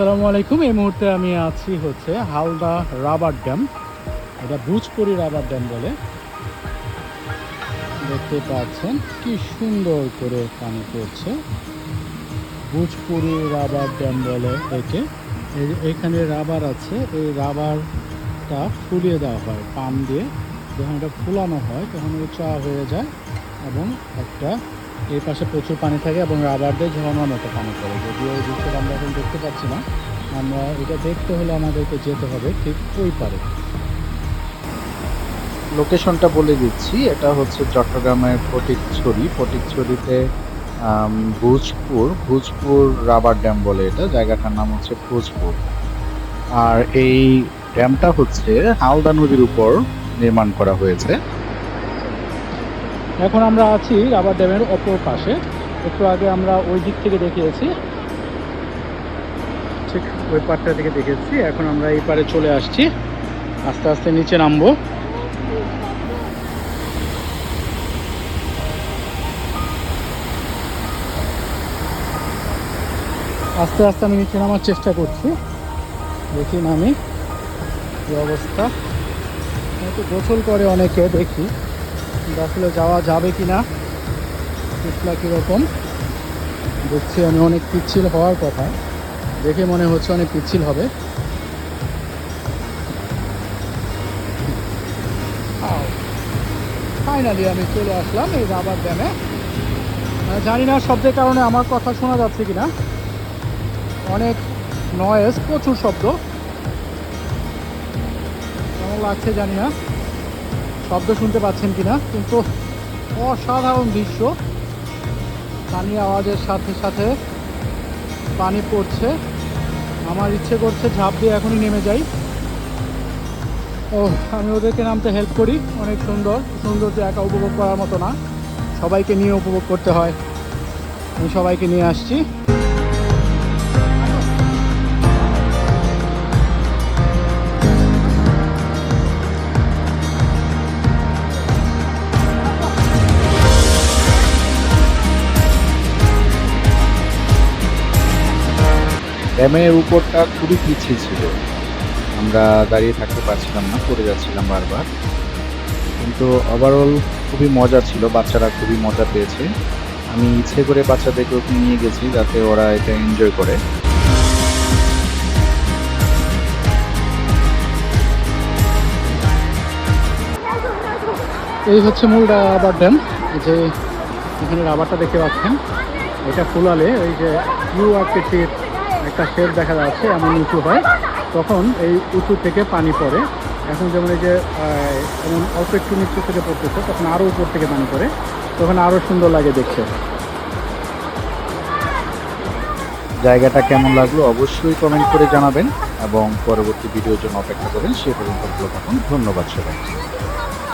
আসসালামু আলাইকুম। এই মুহূর্তে আমি আছি হচ্ছে হালদা রাবার ড্যাম। এটা ভোজপুরি রাবার ড্যাম বলে। দেখতে পাচ্ছেন কি সুন্দর করে পানি পড়ছে। ভোজপুরি রাবার ড্যাম বলে একে। এখানে রাবার আছে, এই রাবারটা ফুলিয়ে দেওয়া হয় পাম দিয়ে। যখন এটা ফুলানো হয় তখন উঁচা হয়ে যায় এবং একটা এই পাশে প্রচুর পানি থাকে এবং রাবার দিয়ে ঝর্ণার মতো পানি পড়ে। যদিও এই দৃশ্যটা আমরা এখন দেখতে পাচ্ছি না, আমরা এটা দেখতে হলে আমাদেরকে যেতে হবে ঠিক ওই পারে। লোকেশনটা বলে দিচ্ছি, এটা হচ্ছে চট্টগ্রামের ফটিকছড়িতে ভোজপুর রাবার ড্যাম বলে, এটা জায়গাটার নাম হচ্ছে ভোজপুর। আর এই ড্যামটা হচ্ছে হালদা নদীর উপর নির্মাণ করা হয়েছে। এখন আমরা আছি রাবার ড্যামের অপর পাশে। একটু আগে আমরা ওই দিক থেকে দেখিয়েছি, ঠিক ওই পাড়টা থেকে দেখেছি। এখন আমরা এই পারে চলে আসছি, আস্তে আস্তে নিচে নামবো। আস্তে আস্তে আমি নিচে নামার চেষ্টা করছি, দেখি নামি কি অবস্থা। হয়তো গোসল করে অনেকে দেখি, কিন্তু আসলে যাওয়া যাবে কি না, পিছলা কীরকম দেখছি আমি। অনেক পিচ্ছিল হওয়ার কথা, দেখে মনে হচ্ছে অনেক পিচ্ছিল হবে। ফাইনালি আমি চলে আসলাম এই রাবার ড্যামে। জানি না শব্দের কারণে আমার কথা শোনা যাচ্ছে কিনা, অনেক নয়েজ, প্রচুর শব্দ। কেমন লাগছে জানি না, শব্দ শুনতে পাচ্ছেন কিনা, কিন্তু অসাধারণ দৃশ্য। পানির আওয়াজের সাথে সাথে পানি পড়ছে, আমার ইচ্ছে করছে ঝাঁপ দিয়ে এখনই নেমে যাই। ও, আমি ওদেরকে নামতে হেল্প করি। অনেক সুন্দর, সৌন্দর্য একা উপভোগ করার মতো না, সবাইকে নিয়ে উপভোগ করতে হয়। আমি সবাইকে নিয়ে আসছি। ড্যামের উপরটা খুবই পিচ্ছিল ছিল, আমরা দাঁড়িয়ে থাকতে পারছিলাম না, পড়ে যাচ্ছিলাম বারবার। কিন্তু ওভারঅল খুবই মজা ছিল, বাচ্চারা খুবই মজা পেয়েছে। আমি ইচ্ছে করে বাচ্চাদেরকে ওখানে নিয়ে গেছি যাতে ওরা এটা এনজয় করে। এই হচ্ছে মূল রাবার ড্যাম। যে এখানে রাবারটা দেখতে পাচ্ছেন, এটা ফুলালে ওই যে ইউ আকৃতির একটা শেপ দেখা যাচ্ছে, এমন উঁচু হয়, তখন এই উঁচু থেকে পানি পড়ে। এখন যেমন এই যে এমন অল্প একটু নিচু থেকে পড়তেছে, তখন আরও উপর থেকে পানি পড়ে, তখন আরও সুন্দর লাগে দেখতে। জায়গাটা কেমন লাগলো অবশ্যই কমেন্ট করে জানাবেন এবং পরবর্তী ভিডিওর জন্য অপেক্ষা করেন। সে পর্যন্ত ভালো থাকুন। ধন্যবাদ সবাই।